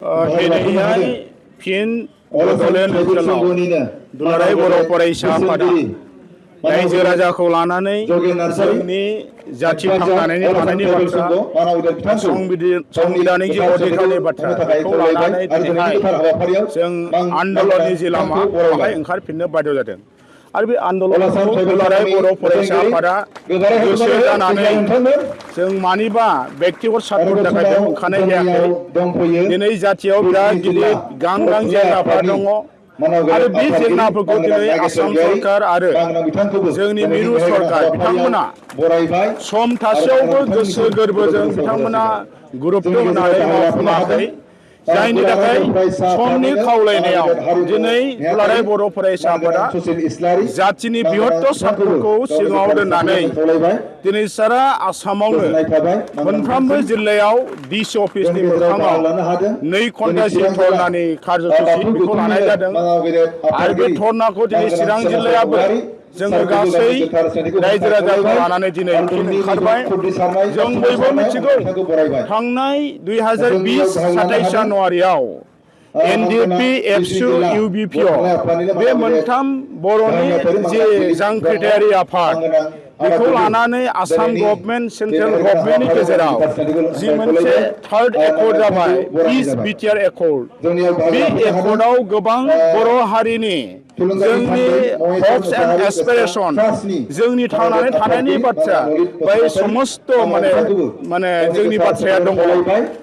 दिनैहाय फिन बड'लेण्ड ओनसोलाव दुलाराय बर' फरायसा आफादा रायजो राजाखौ लानानै जोंनि जाथि थांनानै थानायनि बाथ्रा संबिधानिक जि अधिकारनि बाथ्रा बेखौ लानानै दिनैहाय जों आन्दलननि जि लामा बेवहाय ओंखारफिननो बाध्य जादों आरो बे आन्दलनखौ दुलाराय बर' फरायसा आफादा गोसो जानानै जों मानिबा व्यक्तिगत सार्थनि थाखाय बेयाव ओंखारनाय जायाखै। दिनै जाथियाव बिराद गिदिर गां जेंनाफोर दङ आरो बे जेंनाफोरखौ दिनै आसाम सरकार आरो जोंनि मिरु सरकार बिथांमोना सम थासेयावबो गोसो गोरबोजों बिथांमोना गुरुत्व होनानै मावफुङाखै। जायनि थाखाय समनि खावलायनायाव दिनै दुलाराय बर' फरायसा आफादा जाथिनि बृहत्तर सार्थखौ सिगाङाव दोननानै दिनै सारा आसामावनो मोनफ्रोमबो जिल्लायाव डिसि अफिसनि मोखाङाव 2 घन्टा जि धरनानि कार्यसुचि बेखौ लानाय जादों आरो बे धरनाखौ दिनै चिरां जिल्लायाबो जोङो गासै रायजो राजाखौ लानानै दिनै ओंखारबाय। जों बयबो मिथिगौ थांनाय 2020 27 जानुवारियाव NDP, एबसु, UBPO बे मोनथाम बर'नि जे जांख्रिथायारि आफाद बेखौ लानानै आसाम गभर्नमेन्ट सेन्ट्रेल गभर्नमेन्टनि गेजेराव जि मोनसे थार्ड एकर्ड जाबाय पिस बिटिआर एकर्ड। बे एकर्डआव गोबां बर' हारिनि जोंनि हप्स एन्ड एसपिरेशन जोंनि थांनानै थानायनि बाथ्रा बै समस्त माने जोंनि बाथ्राया दङ।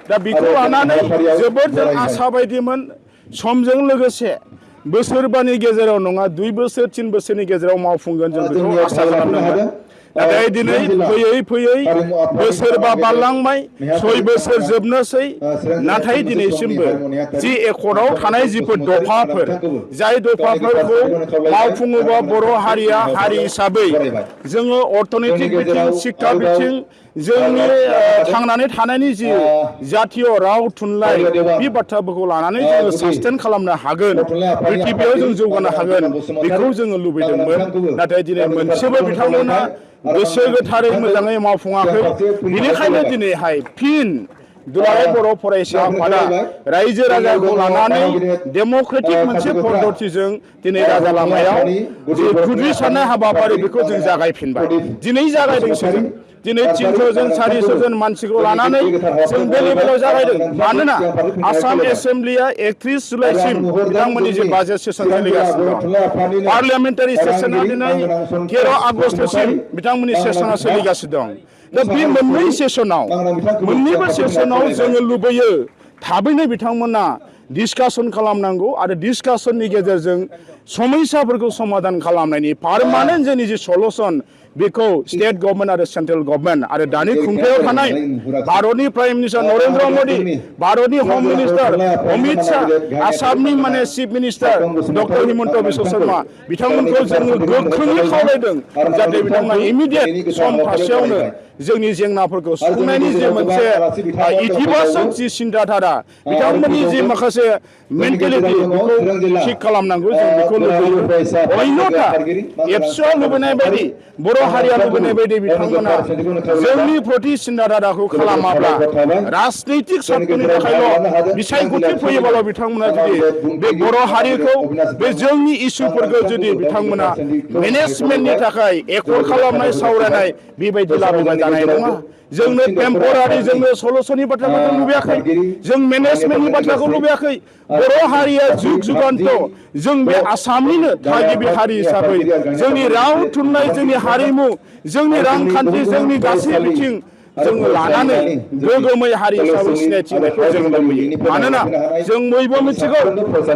दा बेखौ लानानै जोबोद जों आसा बायदिमोन समजों लोगोसे बोसोरबानि गेजेराव नङा 2 बोसोर 3 बोसोरनि गेजेराव मावफुंगोन जों बेखौ आसा खालामदोंमोन। नाथाय दिनै फैयै फैयै बोसोरबा बारलांबाय 6 बोसोर जोबनोसै नाथाय दिनैसिमबो जि एकर्डआव थानाय जिफोर दफाफोर जाय दफाफोरखौ मावफुङोबा बर' हारिया हारि हिसाबै जोङो अर्थनैतिक बिथिं शिक्षा बिथिं जोंनि थांनानै थानायनि जि जातीय राव थुनलाइ बे बाथ्राफोरखौ लानानै जोङो सास्टेन खालामनो हागोन प्रिथिबियाव जों जौगानो हागोन बेखौ जोङो लुबैदोंमोन। नाथाय दिनै मोनसेबो बिथांमोना गोसो गोथारै मोजाङै मावफुङाखै। बेनिखायनो दिनैहाय फिन दुलाराय बर' फरायसा आफादा रायजो राजाखौ लानानै डेम'क्रेटिक मोनसे पद्धतिजों दिनै राजा लामायाव जि खुद्रिसारनाय हाबाफारि बेखौ जों जागायफिनबाय। दिनै जागायदोंसो जों दिनै 300 जन 400 जन मानसिखौ लानानै जों बे लेभेलाव जागायदों। मानोना आसाम एसेम्ब्लिया 31 जुलाइसिम बिथांमोननि जे बाजेट सेसन सोलिगासिनो दं। पार्लियामेन्टारि सेसना दिनै 13 आगष्टसिम बिथांमोननि सेसना सोलिगासिनो दं। दा बे मोननैबो सेसनाव जोङो लुबैयो थाबैनो बिथांमोना डिसकासन खालामनांगौ आरो डिसकासननि गेजेरजों समस्याफोरखौ समाधान खालामनायनि पारमानेन्ट जोंनि जि सलुसन बेखौ स्टेट गभर्नमेन्ट आरो सेन्ट्रेल गभर्नमेन्ट आरो दानि खुंथायाव थानाय भारतनि प्राइम मिनिस्टार नरेन्द्र मदि, भारतनि हम मिनिस्टार अमित शाह, आसामनि chief minister doctor Himanta Biswa Sharma बिथांमोनखौ जोङो गोख्रोङै खावलायदों जाहाथे बिथांमोना इमिडियेट सम थासेयावनो जोंनि जेंनाफोरखौ सुफुंनायनि जे मोनसे इतिबाचक जि सिन्ताधारा बिथांमोननि जि माखासे मेन्टेलिटि बेखौ थिग खालामनांगौ जों बेखौ लुबैयो। अन्यथा एबसुआ लुबैनाय बायदि बर' हारिया लुबैनाय बायदि बिथांमोना जोंनि प्रति सिन्ताधाराखौ खालामाब्ला राजनैतिक सार्थनि थाखायल' बिसायख'थि फैयोब्ला बिथांमोना जुदि बे बर' हारिखौ बे जोंनि इसुफोरखौ जुदि बिथांमोना मेनेजमेन्टनि थाखाय एकर्ड खालामनाय सावरायनाय बेबायदि लाबोबा जानाय नङा। जोंनो टेम्परारि जोंनो सलुसननि बाथ्राखौ जों लुबैयाखै, जों मेनेजमेन्टनि बाथ्राखौ लुबैयाखै। बर' हारिया जुग जुगान्त जों बे आसामनिनो थागिबि हारि हिसाबै जोंनि राव थुनलाइ जोंनि हारिमु जोंनि रांखान्थि जोंनि गासै बिथिं जोङो लानानै गोगोमै हारि हिसाबै सिनायथि होनायखौ जों लुबैयो। मानोना जों बयबो मिथिगौ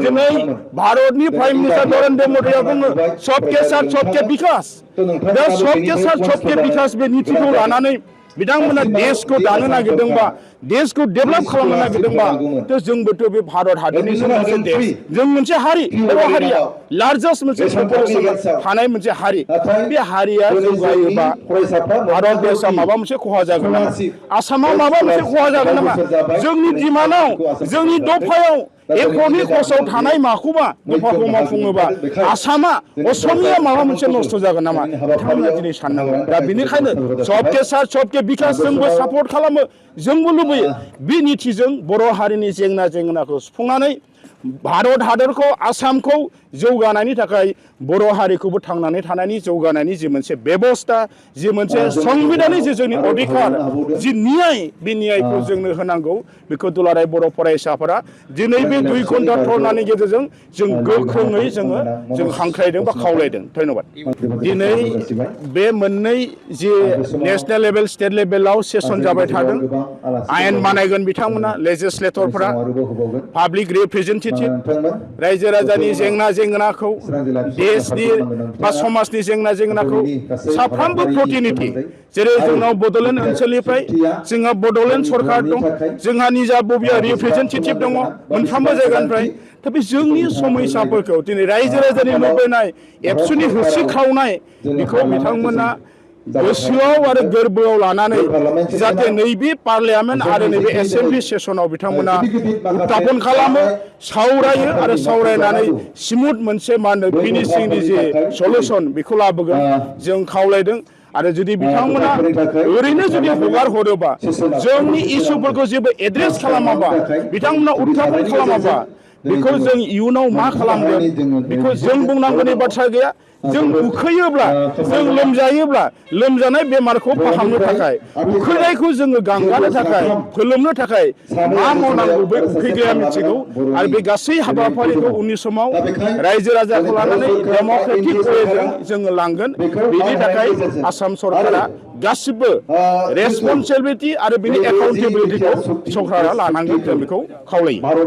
दिनै भारतनि प्राइम मिनिस्टार नरेन्द्र मदिया बुङो सबके साथ सबके बिकास। दा सबके साथ सबके बिकास बे नीतिखौ लानानै बिथांमोना देशखौ दानो नागिरदोंबा देशखौ डेभेलप खालामनो नागिरदोंबा जोंबोथ' बे भारत हादरनिनो मोनसे देश, जों मोनसे हारि बर' हारिया लार्जेस्ट मोनसे पपुलेसन थानाय मोनसे हारि। बे हारिया जौगायोबा भारत देशआ माबा मोनसे खहा जागोन नामा? आसामाव माबा मोनसे खहा जागोन नामा? जोंनि डिमान्डआव जोंनि दफायाव एकर्डनि कसाव थानाय माखौबा दफाखौ मावफुङोबा आसामा असमिया माबा मोनसे नस्थ' जागोन नामा? बिथांमोना दिनै साननांगोन। दा बेनिखायनो सबके साथ सबके बिकास जोंबो सापर्ट खालामो, जोंबो लुबैयो गुबै बे निथिजों बर' हारिनि जेंनाखौ सुफुंनानै भारत हादरखौ आसामखौ जौगानायनि थाखाय बर' हारिखौबो थांनानै थानायनि जौगानायनि जि मोनसे बेबस्था जि मोनसे संबिधाननि जि जोंनि अधिकार जि न्याय बे न्यायखौ जोंनो होनांगौ बेखौ दुलाराय बर' फरायसाफोरा दिनै बे 2 घन्टा धरनानि गेजेरजों जों गोख्रोङै जों हांख्रायदों बा खावलायदों धन्यबाद दिनै बे मोननै जि नेशनेल लेभेल स्टेट लेभेलाव सेसन जाबाय थादों आयेन बानायगोन बिथांमोना लेजिस्लेटरफोरा पाब्लिक रिप्रेजेन्टेटिभ रायजो राजानि जेंनाखौ देशनि बा समाजनि जेंनाखौ साफ्रोमबो प्रतिनिधि जेरै जोंनाव बड'लेण्ड ओनसोलनिफ्राय जोंहा बड'लेण्ड सरकार दं जोंहा निजा बबेया रिप्रेजेन्टेटिभ दङ मोनफ्रोमबो जायगानिफ्राय दा बे जोंनि समस्याफोरखौ दिनै रायजो राजानि लुबैनाय एबसुनि होसिख्रावनाय बेखौ बिथांमोना गोसोआव आरो गोरबोआव लानानै जाहाथे नैबे पार्लियामेन्ट आरो नैबे एसेम्बलि सेसनाव बिथांमोना उत्थापन खालामो सावरायो आरो सावरायनानै स्मुथ मोनसे मा होनो फिनिशिंनि जे सलुसन बेखौ लाबोगोन जों खावलायदों आरो जुदि बिथांमोना ओरैनो जुदि हगार हरोबा जोंनि इस्युफोरखौ जेबो एड्रेस खालामाबा बिथांमोना उत्थापन खालामाबा बेखौ जों इयुनाव मा खालामगोन बेखौ जों बुंनांगौनि बाथ्रा गैया जों उखैयोब्ला जों लोमजायोब्ला लोमजानाय बेमारखौ फाहामनो थाखाय उखैनायखौ जोङो गांगानो थाखाय फोलोमनो थाखाय मा मावनांगौ बे उखैग्राया मिथिगौ आरो बे गासै हाबाफारिखौ उननि समाव रायजो राजाखौ लानानै डेम'क्रेटिक वेजों जोङो लांगोन बेनि थाखाय आसाम सरकारा गासिबो रेसपन्सिबिलिटि आरो बिनि एकाउन्टेबिलिटिखौ सरकारा लानांगोन जों बेखौ खावलायो